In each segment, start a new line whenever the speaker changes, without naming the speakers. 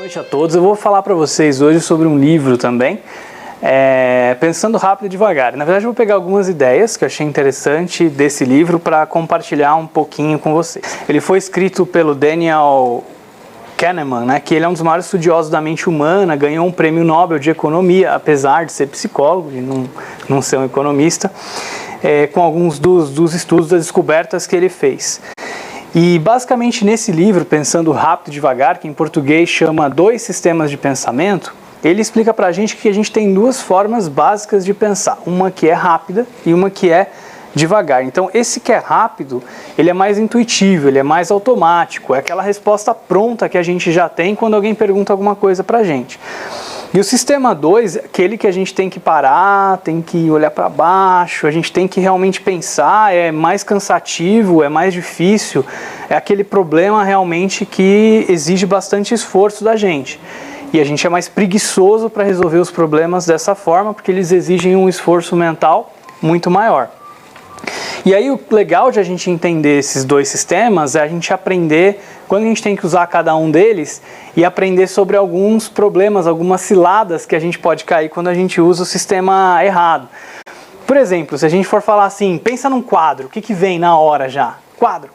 noite a todos. Eu vou falar para vocês hoje sobre um livro também, Pensando Rápido e Devagar. Na verdade, eu vou pegar algumas ideias que eu achei interessante desse livro para compartilhar um pouquinho com vocês. Ele foi escrito pelo Daniel Kahneman, né, que ele é um dos maiores estudiosos da mente humana, ganhou um prêmio Nobel de Economia, apesar de ser psicólogo e não ser um economista, com alguns dos estudos, das descobertas que ele fez. E basicamente nesse livro, Pensando Rápido e Devagar, que em português chama Dois Sistemas de Pensamento, ele explica pra gente que a gente tem duas formas básicas de pensar, uma que é rápida e uma que é devagar. Então esse que é rápido, ele é mais intuitivo, ele é mais automático, é aquela resposta pronta que a gente já tem quando alguém pergunta alguma coisa pra gente. E o sistema 2, aquele que a gente tem que parar, tem que olhar para baixo, a gente tem que realmente pensar, é mais cansativo, é mais difícil, é aquele problema realmente que exige bastante esforço da gente. E a gente é mais preguiçoso para resolver os problemas dessa forma, porque eles exigem um esforço mental muito maior. E aí o legal de a gente entender esses dois sistemas é a gente aprender quando a gente tem que usar cada um deles e aprender sobre alguns problemas, algumas ciladas que a gente pode cair quando a gente usa o sistema errado. Por exemplo, se a gente for falar assim, pensa num quadro, o que vem na hora já? Quadro.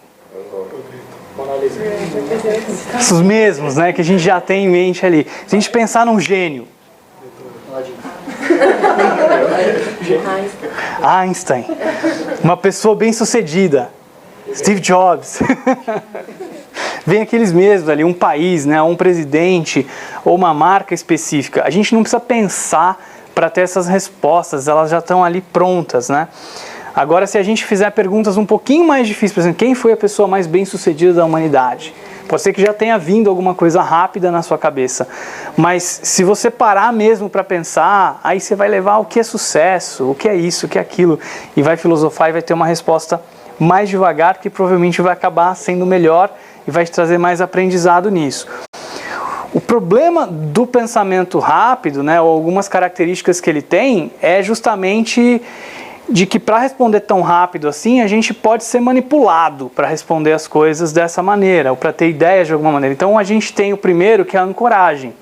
Os mesmos, né, que a gente já tem em mente ali. Se a gente pensar num gênio. Einstein. Uma pessoa bem-sucedida. Steve Jobs. Vem aqueles mesmos ali, um país, né, um presidente ou uma marca específica. A gente não precisa pensar para ter essas respostas, elas já estão ali prontas, né? Agora, se a gente fizer perguntas um pouquinho mais difíceis, por exemplo, quem foi a pessoa mais bem-sucedida da humanidade? Pode ser que já tenha vindo alguma coisa rápida na sua cabeça, mas se você parar mesmo para pensar, aí você vai levar o que é sucesso, o que é isso, o que é aquilo, e vai filosofar e vai ter uma resposta mais devagar, que provavelmente vai acabar sendo melhor e vai te trazer mais aprendizado nisso. O problema do pensamento rápido, né, ou algumas características que ele tem, é justamente de que para responder tão rápido assim, a gente pode ser manipulado para responder as coisas dessa maneira, ou para ter ideias de alguma maneira. Então a gente tem o primeiro, que é a ancoragem.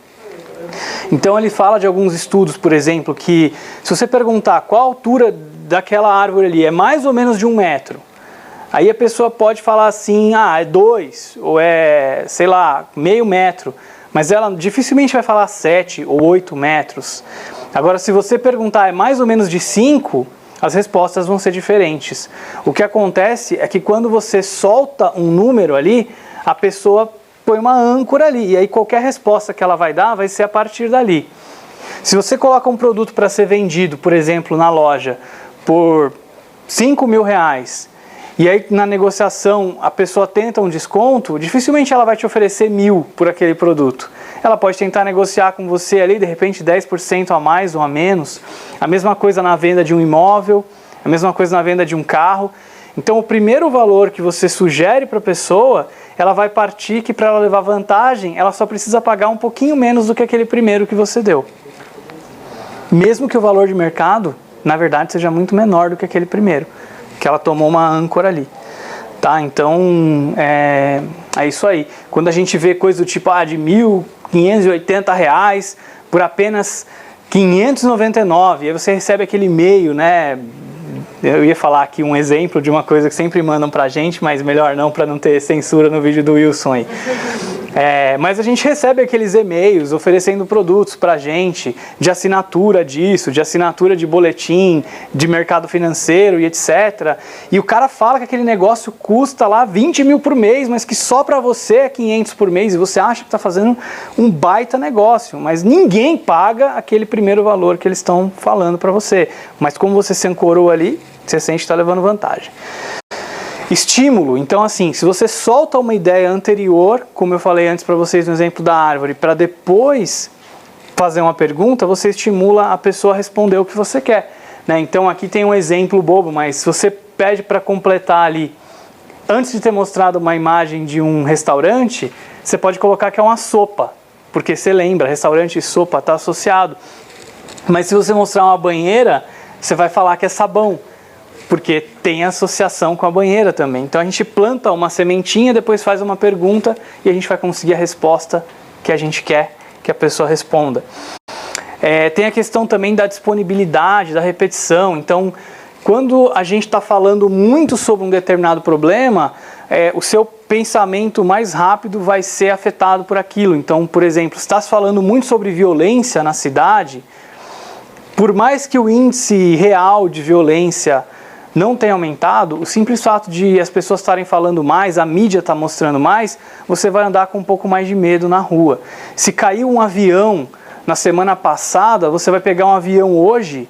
Então ele fala de alguns estudos, por exemplo, que se você perguntar qual a altura daquela árvore ali é mais ou menos de 1 metro, aí a pessoa pode falar assim, é 2, ou é, sei lá, meio metro, mas ela dificilmente vai falar 7 ou 8 metros. Agora, se você perguntar é mais ou menos de 5, as respostas vão ser diferentes. O que acontece é que quando você solta um número ali, a pessoa põe uma âncora ali, e aí qualquer resposta que ela vai dar vai ser a partir dali. Se você coloca um produto para ser vendido, por exemplo, na loja, por R$5.000, e aí na negociação a pessoa tenta um desconto, dificilmente ela vai te oferecer 1.000 por aquele produto. Ela pode tentar negociar com você ali, de repente 10% a mais ou a menos. A mesma coisa na venda de um imóvel, a mesma coisa na venda de um carro. Então o primeiro valor que você sugere para a pessoa, ela vai partir que para ela levar vantagem, ela só precisa pagar um pouquinho menos do que aquele primeiro que você deu. Mesmo que o valor de mercado, na verdade, seja muito menor do que aquele primeiro, que ela tomou uma âncora ali. Tá? Então, é isso aí. Quando a gente vê coisa do tipo de R$1.580 por apenas R$599, aí você recebe aquele e-mail, né? Eu ia falar aqui um exemplo de uma coisa que sempre mandam pra gente, mas melhor não, para não ter censura no vídeo do Wilson aí. Mas a gente recebe aqueles e-mails oferecendo produtos pra gente, de assinatura disso, de assinatura de boletim, de mercado financeiro e etc. E o cara fala que aquele negócio custa lá 20 mil por mês, mas que só pra você é 500 por mês, e você acha que tá fazendo um baita negócio, mas ninguém paga aquele primeiro valor que eles estão falando pra você. Mas como você se ancorou ali, você sente que está levando vantagem. Estímulo, então assim, se você solta uma ideia anterior, como eu falei antes para vocês no exemplo da árvore, para depois fazer uma pergunta, você estimula a pessoa a responder o que você quer, né? Então aqui tem um exemplo bobo, mas se você pede para completar ali, antes de ter mostrado uma imagem de um restaurante, você pode colocar que é uma sopa, porque você lembra, restaurante e sopa está associado. Mas se você mostrar uma banheira, você vai falar que é sabão, porque tem associação com a banheira também. Então a gente planta uma sementinha, depois faz uma pergunta e a gente vai conseguir a resposta que a gente quer que a pessoa responda. Tem a questão também da disponibilidade, da repetição. Então, quando a gente está falando muito sobre um determinado problema, o seu pensamento mais rápido vai ser afetado por aquilo. Então, por exemplo, se está falando muito sobre violência na cidade, por mais que o índice real de violência não tenha aumentado, o simples fato de as pessoas estarem falando mais, a mídia está mostrando mais, você vai andar com um pouco mais de medo na rua. Se caiu um avião na semana passada, você vai pegar um avião hoje,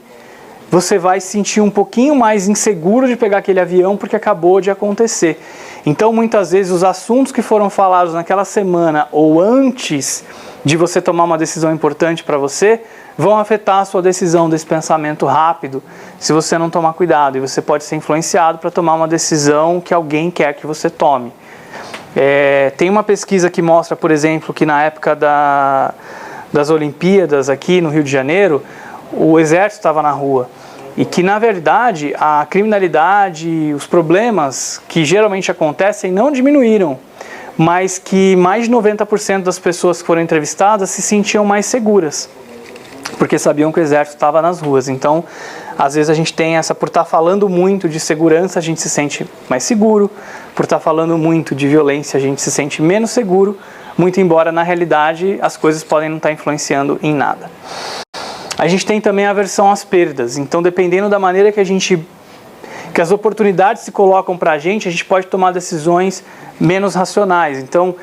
você vai se sentir um pouquinho mais inseguro de pegar aquele avião porque acabou de acontecer. Então, muitas vezes, os assuntos que foram falados naquela semana ou antes de você tomar uma decisão importante para você, vão afetar a sua decisão desse pensamento rápido, se você não tomar cuidado. E você pode ser influenciado para tomar uma decisão que alguém quer que você tome. Tem uma pesquisa que mostra, por exemplo, que na época das Olimpíadas aqui no Rio de Janeiro, o exército estava na rua. E que, na verdade, a criminalidade, os problemas que geralmente acontecem não diminuíram, mas que mais de 90% das pessoas que foram entrevistadas se sentiam mais seguras, porque sabiam que o exército estava nas ruas. Então, às vezes a gente tem por estar falando muito de segurança, a gente se sente mais seguro, por estar falando muito de violência, a gente se sente menos seguro, muito embora, na realidade, as coisas podem não estar influenciando em nada. A gente tem também a aversão às perdas. Então, dependendo da maneira que as oportunidades se colocam para a gente pode tomar decisões menos racionais. Então,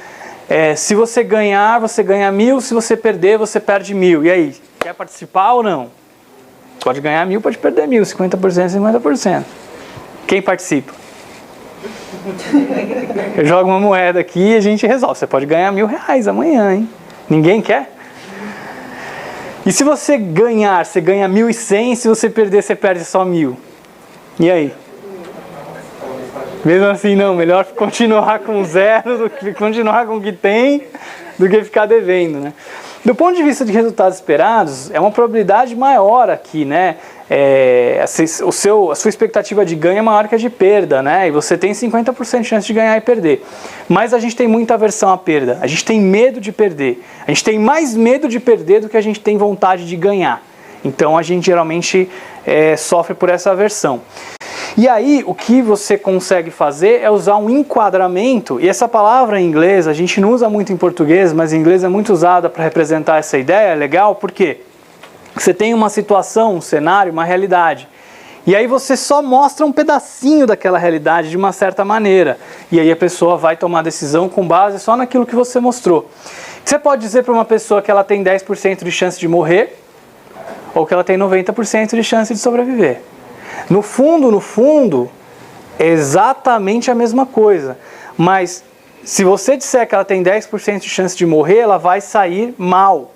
se você ganhar, você ganha 1.000, se você perder, você perde 1.000. E aí, quer participar ou não? Pode ganhar 1.000, pode perder 1.000, 50%, 50%. Quem participa? Eu jogo uma moeda aqui e a gente resolve. Você pode ganhar R$1.000 amanhã, hein? Ninguém quer? E se você ganhar, você ganha 1.100, se você perder, você perde só 1.000. E aí? Mesmo assim, não, melhor continuar com zero, do que continuar com o que tem, do que ficar devendo, né? Do ponto de vista de resultados esperados, é uma probabilidade maior aqui, né? A sua expectativa de ganho é maior que a de perda, né? E você tem 50% de chance de ganhar e perder. Mas a gente tem muita aversão à perda, a gente tem medo de perder. A gente tem mais medo de perder do que a gente tem vontade de ganhar. Então a gente geralmente sofre por essa aversão. E aí, o que você consegue fazer é usar um enquadramento, e essa palavra em inglês, a gente não usa muito em português, mas em inglês é muito usada para representar essa ideia, é legal, porque você tem uma situação, um cenário, uma realidade, e aí você só mostra um pedacinho daquela realidade de uma certa maneira, e aí a pessoa vai tomar decisão com base só naquilo que você mostrou. Você pode dizer para uma pessoa que ela tem 10% de chance de morrer, ou que ela tem 90% de chance de sobreviver. No fundo, é exatamente a mesma coisa. Mas se você disser que ela tem 10% de chance de morrer, ela vai sair mal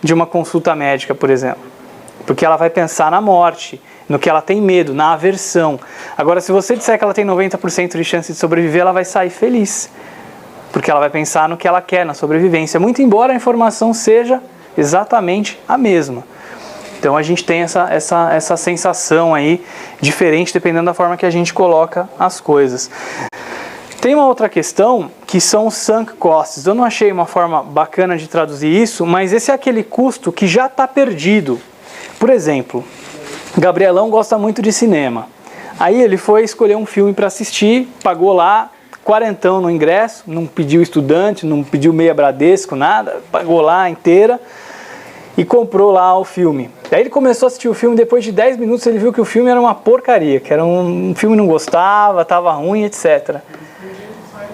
de uma consulta médica, por exemplo. Porque ela vai pensar na morte, no que ela tem medo, na aversão. Agora, se você disser que ela tem 90% de chance de sobreviver, ela vai sair feliz. Porque ela vai pensar no que ela quer, na sobrevivência. Muito embora a informação seja exatamente a mesma. Então a gente tem essa sensação aí diferente dependendo da forma que a gente coloca as coisas. Tem uma outra questão que são os sunk costs. Eu não achei uma forma bacana de traduzir isso, mas esse é aquele custo que já está perdido. Por exemplo, Gabrielão gosta muito de cinema. Aí ele foi escolher um filme para assistir, pagou lá quarentão no ingresso, não pediu estudante, não pediu meia Bradesco, nada, pagou lá inteira. E comprou lá o filme. Aí ele começou a assistir o filme, depois de 10 minutos ele viu que o filme era uma porcaria, que era um filme que não gostava, estava ruim, etc.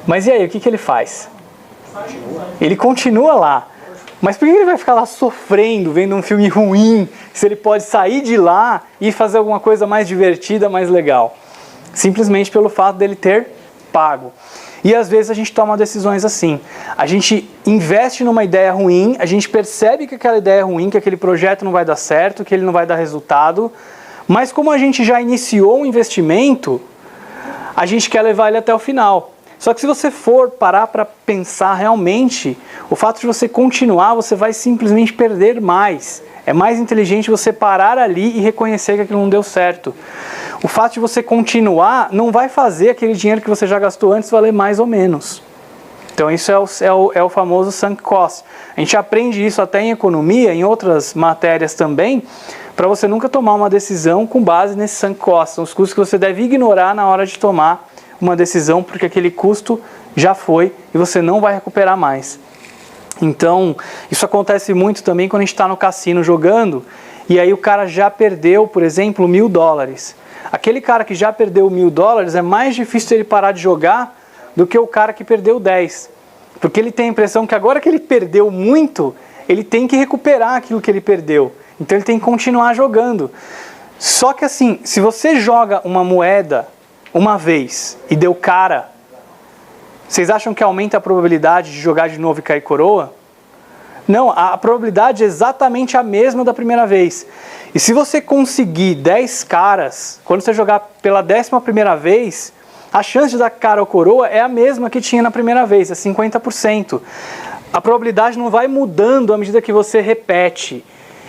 Mas e aí, o que ele faz? Ele continua lá. Mas por que ele vai ficar lá sofrendo, vendo um filme ruim, se ele pode sair de lá e fazer alguma coisa mais divertida, mais legal? Simplesmente pelo fato dele ter pago. E às vezes a gente toma decisões assim. A gente investe numa ideia ruim, a gente percebe que aquela ideia é ruim, que aquele projeto não vai dar certo, que ele não vai dar resultado, mas como a gente já iniciou um investimento, a gente quer levar ele até o final. Só que se você for parar para pensar realmente, o fato de você continuar, você vai simplesmente perder mais. É mais inteligente você parar ali e reconhecer que aquilo não deu certo. O fato de você continuar não vai fazer aquele dinheiro que você já gastou antes valer mais ou menos. Então isso é o famoso sunk cost. A gente aprende isso até em economia, em outras matérias também, para você nunca tomar uma decisão com base nesse sunk cost. São os custos que você deve ignorar na hora de tomar uma decisão, porque aquele custo já foi e você não vai recuperar mais. Então, isso acontece muito também quando a gente está no cassino jogando, e aí o cara já perdeu, por exemplo, $1.000. Aquele cara que já perdeu $1.000, é mais difícil ele parar de jogar do que o cara que perdeu 10. Porque ele tem a impressão que agora que ele perdeu muito, ele tem que recuperar aquilo que ele perdeu. Então ele tem que continuar jogando. Só que assim, se você joga uma moeda uma vez e deu cara, vocês acham que aumenta a probabilidade de jogar de novo e cair coroa? Não, a probabilidade é exatamente a mesma da primeira vez. E se você conseguir 10 caras, quando você jogar pela 11ª vez, a chance de dar cara ou coroa é a mesma que tinha na primeira vez, é 50%. A probabilidade não vai mudando à medida que você repete.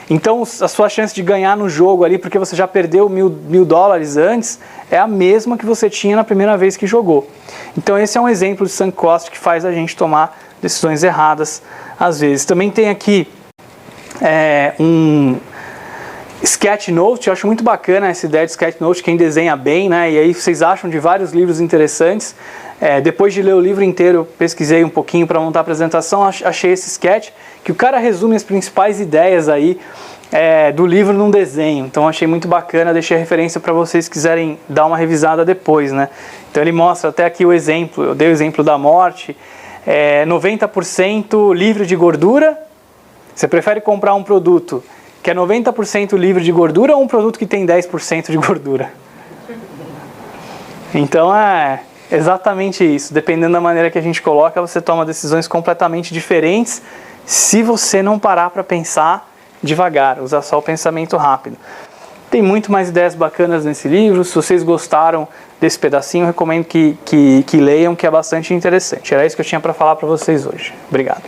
Então a sua chance de ganhar no jogo ali, porque você já perdeu $1.000 antes, é a mesma que você tinha na primeira vez que jogou. Então esse é um exemplo de sunk cost que faz a gente tomar decisões erradas às vezes. Também tem aqui um sketchnote. Eu acho muito bacana essa ideia de sketchnote, quem desenha bem, né? E aí vocês acham de vários livros interessantes. Depois de ler o livro inteiro, eu pesquisei um pouquinho para montar a apresentação, achei esse sketch, que o cara resume as principais ideias aí do livro num desenho. Então achei muito bacana, deixei a referência para vocês quiserem dar uma revisada depois, né? Então ele mostra até aqui o exemplo, eu dei o exemplo da morte, 90% livre de gordura. Você prefere comprar um produto que é 90% livre de gordura ou um produto que tem 10% de gordura? Então é exatamente isso. Dependendo da maneira que a gente coloca, você toma decisões completamente diferentes se você não parar para pensar devagar, usar só o pensamento rápido. Tem muito mais ideias bacanas nesse livro. Se vocês gostaram desse pedacinho, eu recomendo que leiam, que é bastante interessante. Era isso que eu tinha para falar para vocês hoje. Obrigado.